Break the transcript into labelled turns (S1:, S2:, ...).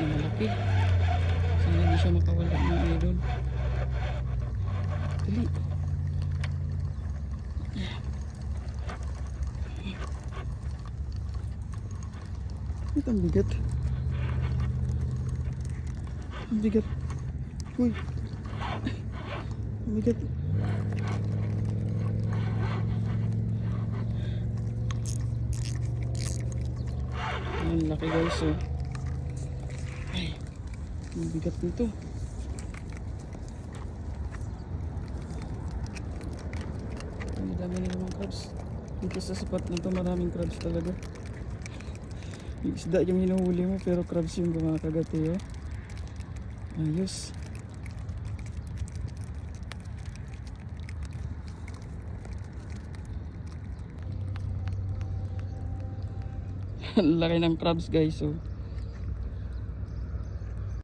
S1: na malaki. Sana hindi siya makawala mga idol. Dali. Ito ang bigat. Ang bigat. Uy. Ang bigat. Ang laki guys oh. Ay. Ang bigat nito. Ang dami na naman crabs. Dito sa spot na to maraming crabs talaga. Yung isda yung hinuhuli mo pero crabs yung kumakagat eh oh. Ayos. Laki ng crabs guys oh.